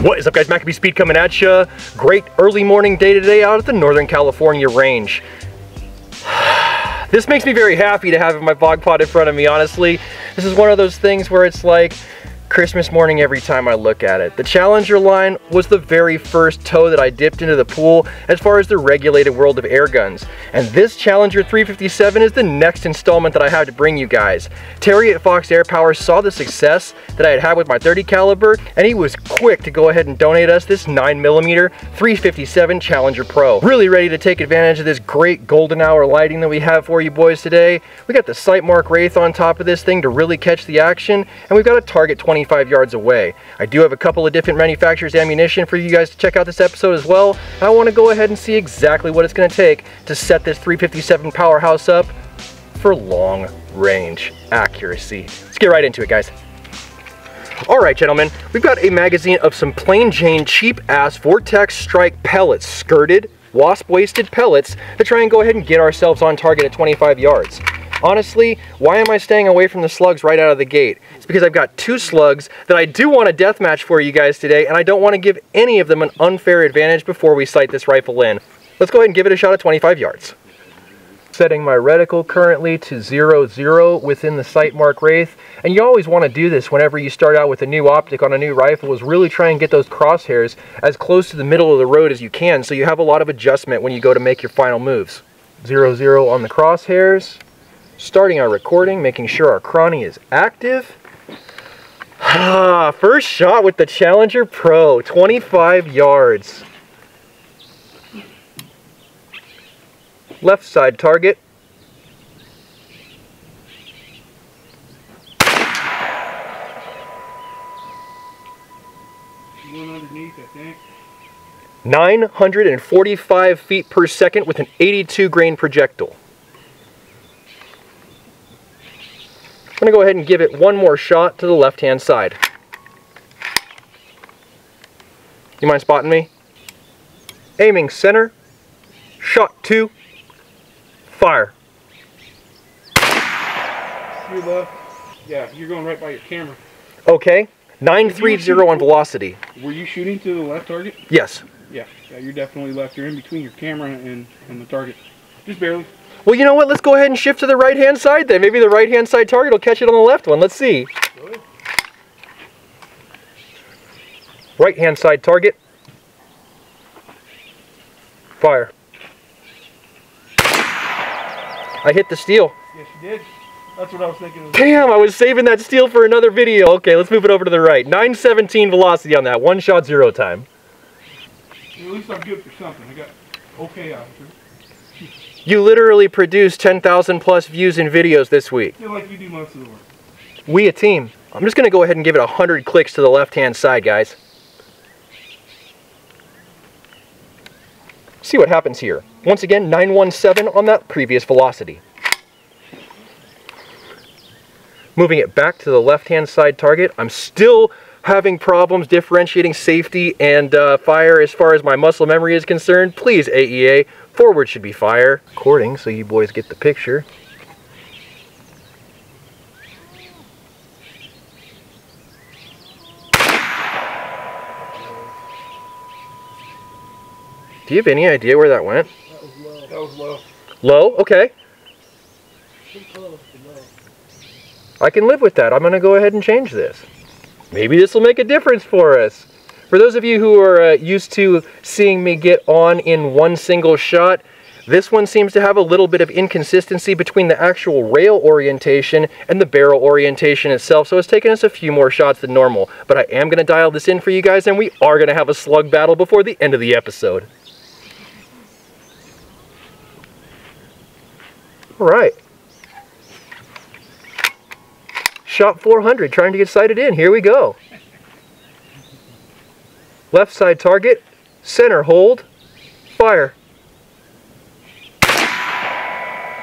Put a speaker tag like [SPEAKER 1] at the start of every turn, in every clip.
[SPEAKER 1] What is up, guys? MACABESPEED coming at ya. Great early morning day today out at the Northern California range. This makes me very happy to have my vlog pod in front of me, honestly. This is one of those things where it's like Christmas morning every time I look at it. The Challenger line was the very first toe that I dipped into the pool as far as the regulated world of air guns. And this Challenger 357 is the next installment that I have to bring you guys. Terry at Fox Air Power saw the success that I had with my 30 caliber, and he was quick to go ahead and donate us this 9mm 357 Challenger Pro. Really ready to take advantage of this great golden hour lighting that we have for you boys today. We got the Sightmark Wraith on top of this thing to really catch the action, and we've got a target 25 yards away. I do have a couple of different manufacturers' ammunition for you guys to check out this episode as well. I want to go ahead and see exactly what it's going to take to set this 357 powerhouse up for long range accuracy. Let's get right into it, guys. Alright, gentlemen, we've got a magazine of some plain Jane cheap ass Vortex Strike pellets, skirted, wasp wasted pellets to try and go ahead and get ourselves on target at 25 yards. Honestly, why am I staying away from the slugs right out of the gate? It's because I've got two slugs that I do want a death match for you guys today, and I don't want to give any of them an unfair advantage before we sight this rifle in. Let's go ahead and give it a shot at 25 yards. Setting my reticle currently to 0-0 within the Sightmark Wraith, and you always want to do this whenever you start out with a new optic on a new rifle, is really try and get those crosshairs as close to the middle of the road as you can, so you have a lot of adjustment when you go to make your final moves. 0-0 on the crosshairs. Starting our recording, making sure our chrony is active. First shot with the Challenger Pro, 25 yards. Left side target.
[SPEAKER 2] Going underneath, I think.
[SPEAKER 1] 945 feet per second with an 82 grain projectile. I'm going to go ahead and give it one more shot to the left-hand side. You mind spotting me? Aiming center. Shot 2. Fire.
[SPEAKER 2] Your left. Yeah, you're going right by your camera.
[SPEAKER 1] Okay. 930 on velocity.
[SPEAKER 2] Were you shooting to the left target?
[SPEAKER 1] Yes.
[SPEAKER 2] Yeah, you're definitely left. You're in between your camera and the target. Just barely.
[SPEAKER 1] Well, you know what? Let's go ahead and shift to the right-hand side then. Maybe the right-hand side target will catch it on the left one. Let's see.
[SPEAKER 2] Go ahead.
[SPEAKER 1] Right-hand side target. Fire. I hit the steel.
[SPEAKER 2] Yes, you did. That's what I was thinking.
[SPEAKER 1] Damn, I was saving that steel for another video. Okay, let's move it over to the right. 917 velocity on that. One shot, 0 time.
[SPEAKER 2] At least I'm good for something. I got okay out of it.
[SPEAKER 1] You literally produced 10,000 plus views in videos this week.
[SPEAKER 2] I feel like you do most of the work.
[SPEAKER 1] We a team. I'm just going to go ahead and give it 100 clicks to the left-hand side, guys. See what happens here. Once again, 917 on that previous velocity. Moving it back to the left-hand side target. I'm still having problems differentiating safety and fire as far as my muscle memory is concerned. Please, AEA, forward should be fire. Recording so you boys get the picture. Do you have any idea where that went?
[SPEAKER 2] That was low. That was low.
[SPEAKER 1] Low? Okay.
[SPEAKER 2] Pretty close to low.
[SPEAKER 1] I can live with that. I'm going to go ahead and change this. Maybe this will make a difference for us. For those of you who are used to seeing me get on in one single shot, this one seems to have a little bit of inconsistency between the actual rail orientation and the barrel orientation itself, so it's taken us a few more shots than normal. But I am going to dial this in for you guys, and we are going to have a slug battle before the end of the episode. Alright. Shot 400, trying to get sighted in. Here we go. Left side target, center hold, fire.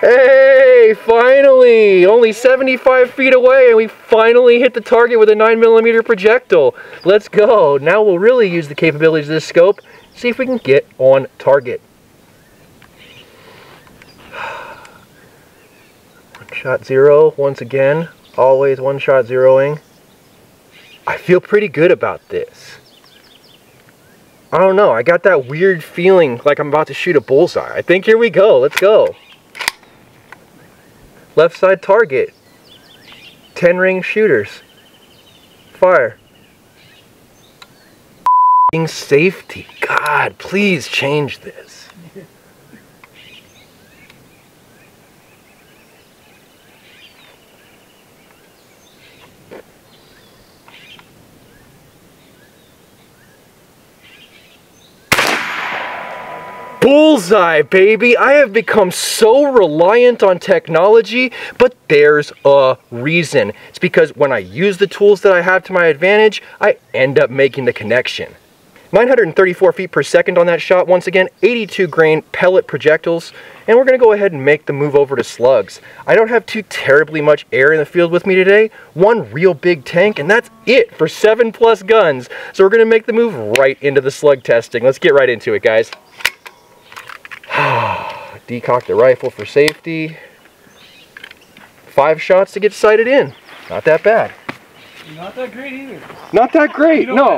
[SPEAKER 1] Hey, finally! Only 75 feet away, and we finally hit the target with a 9mm projectile. Let's go. Now we'll really use the capabilities of this scope, see if we can get on target. One shot 0, once again. Always one shot zeroing. I feel pretty good about this. I don't know, I got that weird feeling like I'm about to shoot a bullseye. I think here we go, let's go. Left side target. 10 ring shooters. Fire. Safety. God, please change this. Bullseye, baby! I have become so reliant on technology, but there's a reason. It's because when I use the tools that I have to my advantage, I end up making the connection. 934 feet per second on that shot, once again, 82 grain pellet projectiles, and we're going to go ahead and make the move over to slugs. I don't have too terribly much air in the field with me today, one real big tank, and that's it for 7+ guns. So we're going to make the move right into the slug testing. Let's get right into it, guys. Decock the rifle for safety. 5 shots to get sighted in. Not that bad.
[SPEAKER 2] Not that great either.
[SPEAKER 1] Not that great, no.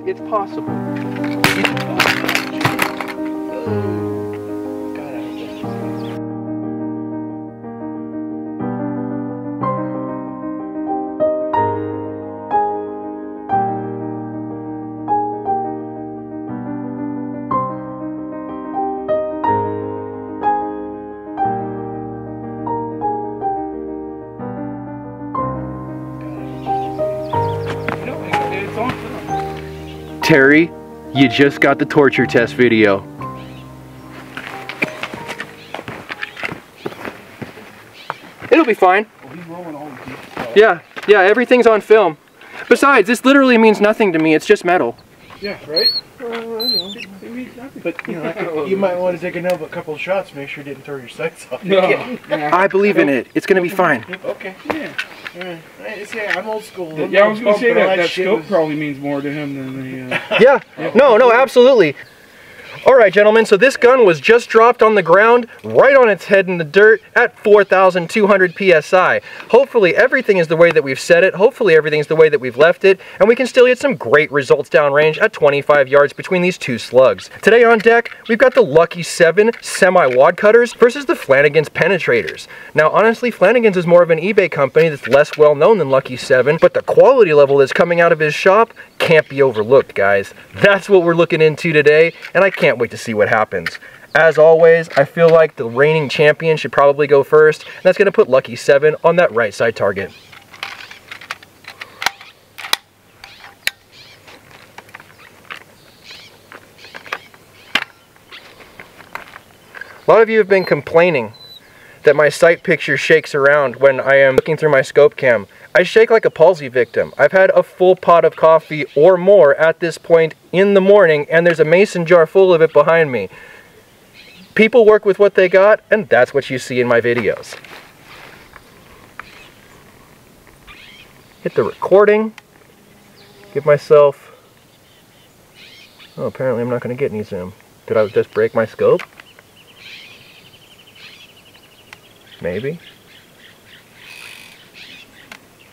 [SPEAKER 1] It's possible. Terry, you just got the torture test video. It'll be fine. Yeah, everything's on film. Besides, this literally means nothing to me. It's just metal.
[SPEAKER 2] Yeah, right? I know. It means nothing.
[SPEAKER 3] But you know, you might want to take a couple of shots. Make sure you didn't throw your sights off.
[SPEAKER 2] No.
[SPEAKER 1] I believe in it. It's gonna be fine.
[SPEAKER 3] Okay. Yeah. Right. I'm old school.
[SPEAKER 2] Yeah, I was going to say that scope probably means more to him than the...
[SPEAKER 1] Yeah. No, absolutely. Alright, gentlemen, so this gun was just dropped on the ground, right on its head in the dirt, at 4,200 PSI. Hopefully everything is the way that we've set it, hopefully everything's the way that we've left it, and we can still get some great results downrange at 25 yards between these two slugs. Today on deck, we've got the Lucky 7 semi-wad cutters versus the Flanigans penetrators. Now, honestly, Flanigans is more of an eBay company that's less well known than Lucky 7, but the quality level that's coming out of his shop can't be overlooked, guys. That's what we're looking into today, and I can't wait to see what happens. As always, I feel like the reigning champion should probably go first, and that's going to put Lucky 7 on that right side target. A lot of you have been complaining that my sight picture shakes around when I am looking through my scope cam. I shake like a palsy victim. I've had a full pot of coffee or more at this point in the morning, and there's a mason jar full of it behind me. People work with what they got, and that's what you see in my videos. Hit the recording. Give myself... Oh, apparently I'm not going to get any zoom. Did I just break my scope? Maybe.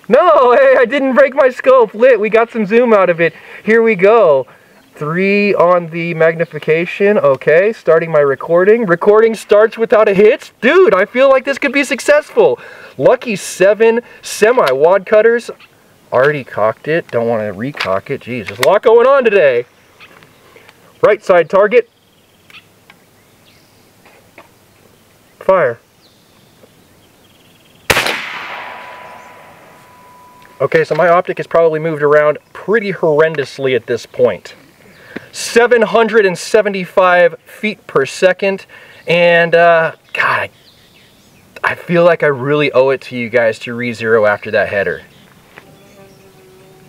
[SPEAKER 1] No, hey, I didn't break my scope. Lit, we got some zoom out of it. Here we go. 3 on the magnification. Okay, starting my recording. Recording starts without a hitch. Dude, I feel like this could be successful. Lucky 7 semi-wad cutters. Already cocked it. Don't want to recock it. Jeez, there's a lot going on today. Right side target. Fire. Okay, so my optic has probably moved around pretty horrendously at this point. 775 feet per second, and God, I feel like I really owe it to you guys to re-zero after that header.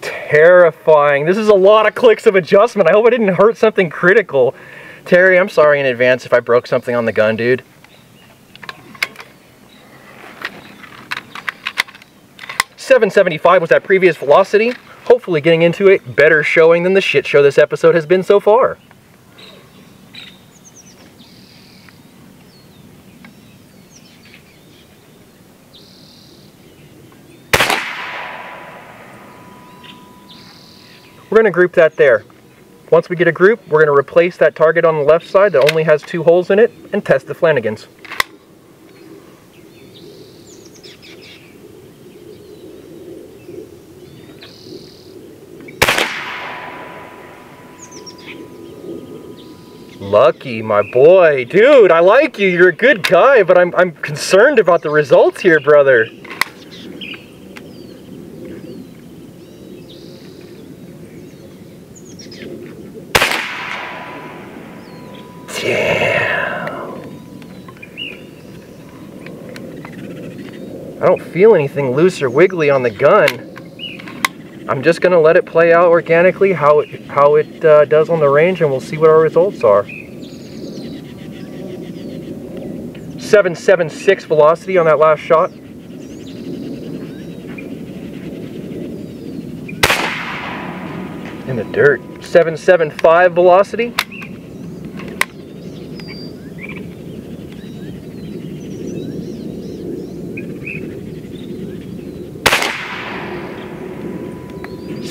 [SPEAKER 1] Terrifying. This is a lot of clicks of adjustment. I hope I didn't hurt something critical. Terry, I'm sorry in advance if I broke something on the gun, dude. .775 was that previous velocity. Hopefully getting into a better showing than the shit show this episode has been so far. We're going to group that there. Once we get a group, we're going to replace that target on the left side that only has 2 holes in it and test the Flanigans. Lucky, my boy. Dude, I like you. You're a good guy, but I'm concerned about the results here, brother. Damn. I don't feel anything loose or wiggly on the gun. I'm just going to let it play out organically how it does on the range, and we'll see what our results are. 776 velocity on that last shot. In the dirt. 775 velocity.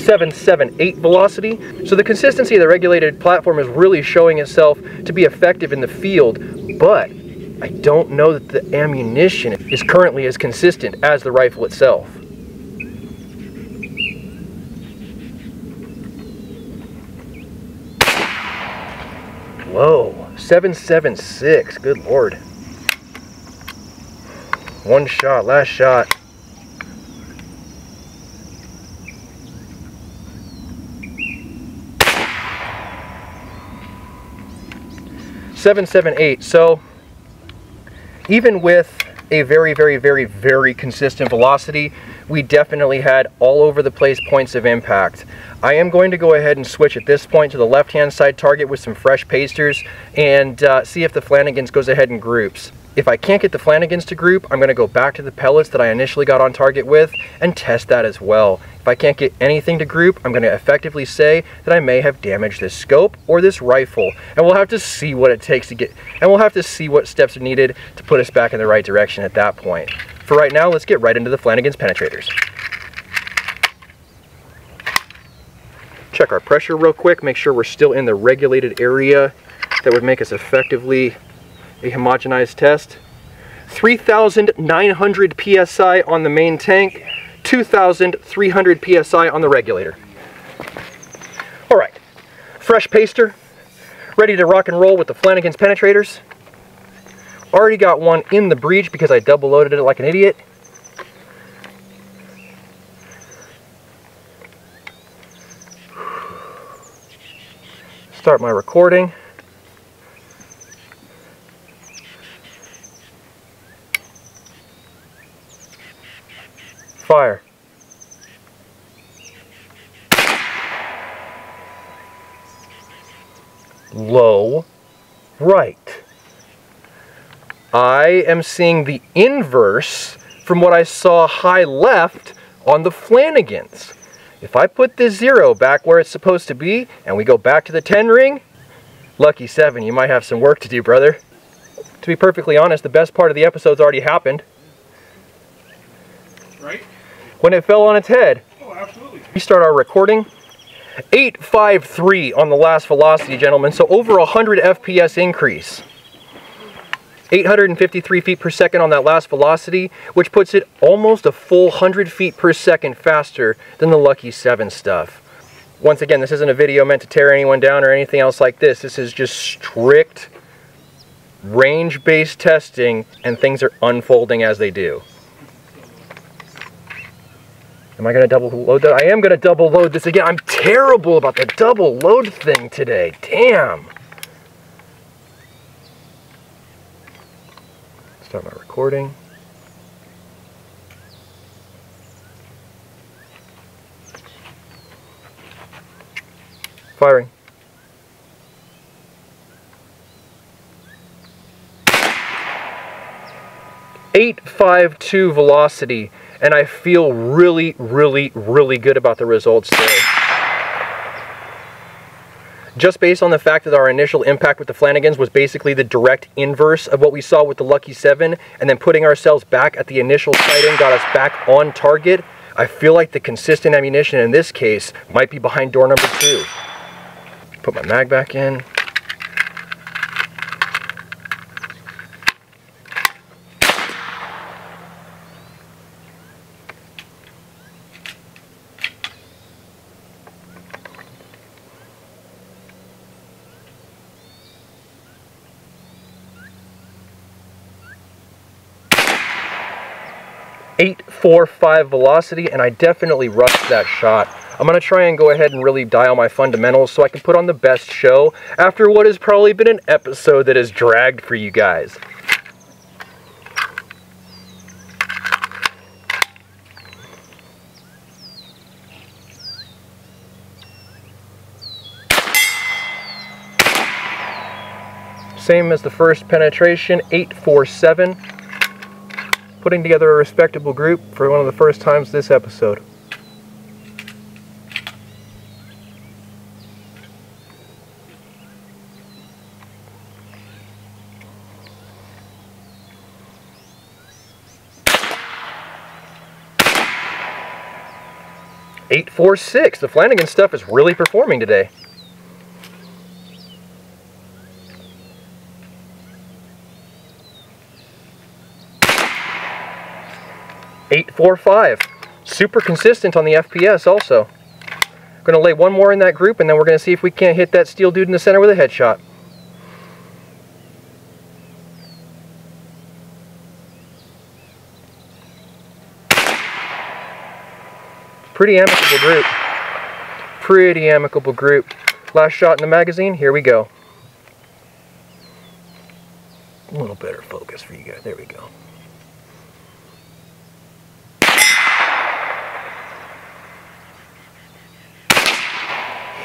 [SPEAKER 1] .778 velocity. So the consistency of the regulated platform is really showing itself to be effective in the field, but I don't know that the ammunition is currently as consistent as the rifle itself. Whoa, 776, good lord. One shot, last shot. .778. So even with a very consistent velocity, we definitely had all over the place points of impact. I am going to go ahead and switch at this point to the left hand side target with some fresh pasters and see if the Flanigans goes ahead and groups. If I can't get the Flanigans to group, I'm going to go back to the pellets that I initially got on target with and test that as well. If I can't get anything to group, I'm going to effectively say that I may have damaged this scope or this rifle, and we'll have to see what it takes to get, and we'll have to see what steps are needed to put us back in the right direction at that point. For right now, let's get right into the Flanigans penetrators. Check our pressure real quick, make sure we're still in the regulated area that would make us effectively a homogenized test. 3,900 psi on the main tank, 2,300 psi on the regulator. All right, fresh paster, ready to rock and roll with the Flanigans penetrators. Already got one in the breech because I double loaded it like an idiot. Start my recording. Fire. Low right. I am seeing the inverse from what I saw high left on the Flanigans. If I put this 0 back where it's supposed to be and we go back to the 10 ring, lucky 7, you might have some work to do, brother. To be perfectly honest, the best part of the episode's already happened.
[SPEAKER 2] Right?
[SPEAKER 1] When it fell on its head.
[SPEAKER 2] Oh, absolutely.
[SPEAKER 1] We start our recording. 853 on the last velocity, gentlemen, so over 100 FPS increase. 853 feet per second on that last velocity, which puts it almost a full 100 feet per second faster than the Lucky 7 stuff. Once again, this isn't a video meant to tear anyone down or anything else like this. This is just strict range-based testing, and things are unfolding as they do. Am I going to double load that? I am going to double load this again. I'm terrible about the double load thing today. Damn. Start my recording. Firing. .852 velocity. And I feel really good about the results there. Just based on the fact that our initial impact with the Flanigans was basically the direct inverse of what we saw with the Lucky 7, and then putting ourselves back at the initial sighting got us back on target, I feel like the consistent ammunition in this case might be behind door number 2. Put my mag back in. .845 velocity, and I definitely rushed that shot. I'm going to try and go ahead and really dial my fundamentals so I can put on the best show after what has probably been an episode that has dragged for you guys. Same as the first penetration, 847. Putting together a respectable group for one of the first times this episode. .846. The Flanigans stuff is really performing today. .845. Super consistent on the FPS also. Going to lay one more in that group, and then we're going to see if we can't hit that steel dude in the center with a headshot. Pretty amicable group. Pretty amicable group. Last shot in the magazine. Here we go. A little better focus for you guys. There we go.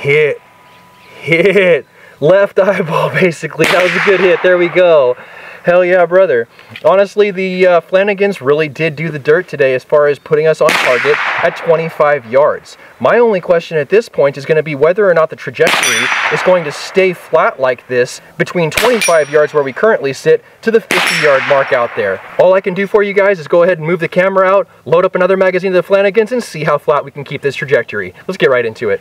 [SPEAKER 1] Hit, left eyeball basically. That was a good hit. There we go. Hell yeah, brother. Honestly, the Flanigans really did do the dirt today as far as putting us on target at 25 yards. My only question at this point is going to be whether or not the trajectory is going to stay flat like this between 25 yards where we currently sit to the 50-yard mark out there. All I can do for you guys is go ahead and move the camera out, load up another magazine of the Flanigans, and see how flat we can keep this trajectory. Let's get right into it.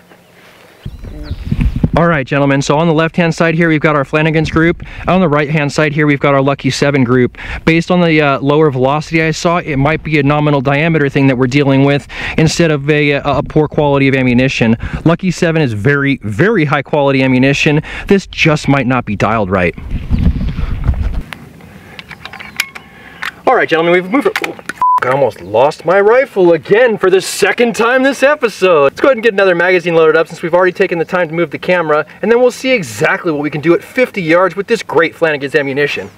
[SPEAKER 1] Alright gentlemen, so on the left hand side here we've got our Flanigans group. On the right hand side here we've got our Lucky 7 group. Based on the lower velocity I saw, it might be a nominal diameter thing that we're dealing with instead of a poor quality of ammunition. Lucky 7 is very, very high quality ammunition. This just might not be dialed right. Alright gentlemen, we've moved... I almost lost my rifle again for the second time this episode. Let's go ahead and get another magazine loaded up since we've already taken the time to move the camera, and then we'll see exactly what we can do at 50 yards with this great Flanigans ammunition.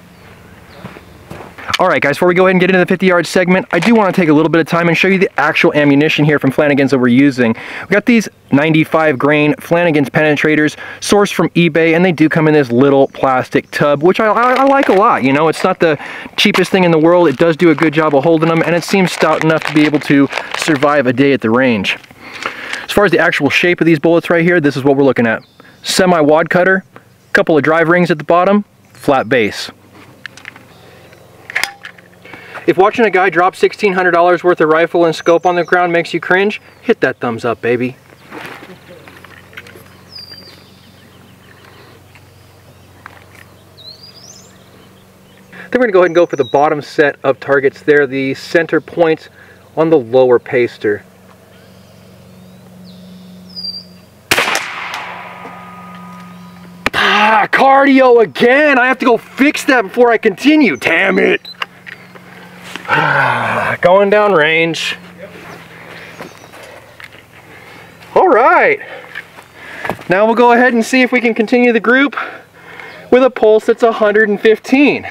[SPEAKER 1] Alright guys, before we go ahead and get into the 50-yard segment, I do want to take a little bit of time and show you the actual ammunition here from Flanigans that we're using. We've got these 95 grain Flanigans penetrators sourced from eBay, and they do come in this little plastic tub, which I like a lot. You know, it's not the cheapest thing in the world. It does do a good job of holding them, and it seems stout enough to be able to survive a day at the range. As far as the actual shape of these bullets right here, this is what we're looking at. Semi-wad cutter, couple of drive rings at the bottom, flat base. If watching a guy drop $1,600 worth of rifle and scope on the ground makes you cringe, hit that thumbs up, baby. Then we're going to go ahead and go for the bottom set of targets there, the center points on the lower paster. Ah, cardio again! I have to go fix that before I continue, damn it! Going down range. All right. Now we'll go ahead and see if we can continue the group with a pulse that's 115.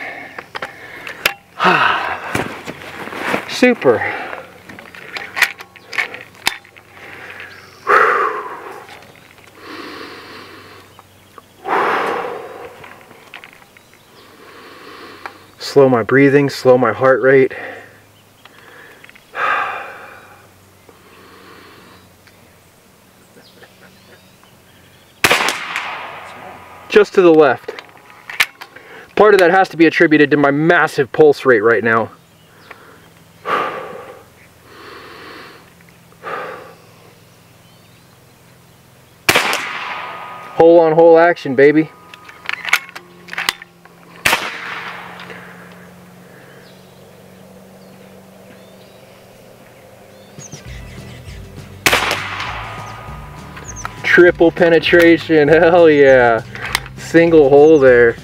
[SPEAKER 1] Super. Slow my breathing, slow my heart rate. Just to the left. Part of that has to be attributed to my massive pulse rate right now. Hole on hole action, baby. Triple penetration, hell yeah. Single hole there.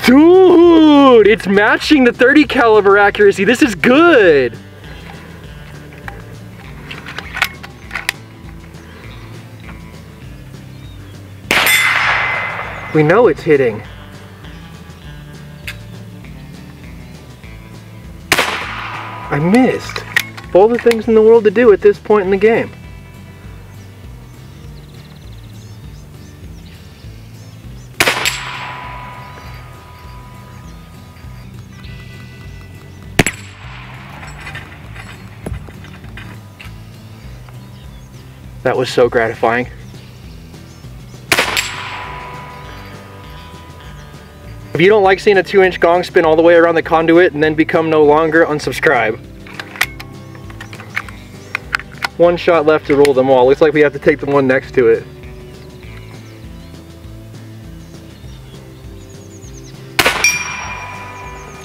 [SPEAKER 1] Dude, it's matching the 30 caliber accuracy. This is good. We know it's hitting. I missed. Of all the things in the world to do at this point in the game. That was so gratifying. If you don't like seeing a 2-inch gong spin all the way around the conduit and then become no longer, unsubscribe. One shot left to roll them all. Looks like we have to take the one next to it.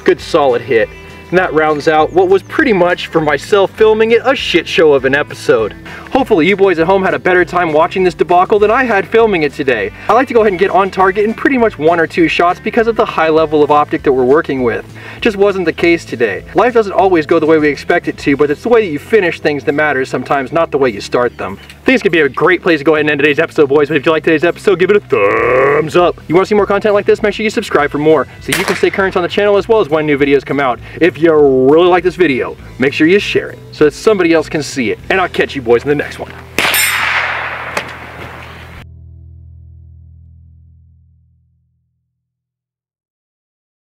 [SPEAKER 1] Good solid hit. And that rounds out what was pretty much, for myself filming it, a shit show of an episode. Hopefully you boys at home had a better time watching this debacle than I had filming it today. I like to go ahead and get on target in pretty much 1 or 2 shots because of the high level of optic that we're working with. Just wasn't the case today. Life doesn't always go the way we expect it to, but it's the way that you finish things that matters sometimes, not the way you start them. I think it's gonna be a great place to go ahead and end today's episode, boys, but if you like today's episode, give it a thumbs up. You wanna see more content like this, make sure you subscribe for more so you can stay current on the channel as well as when new videos come out. If you really like this video, make sure you share it so that somebody else can see it. And I'll catch you boys in the next one.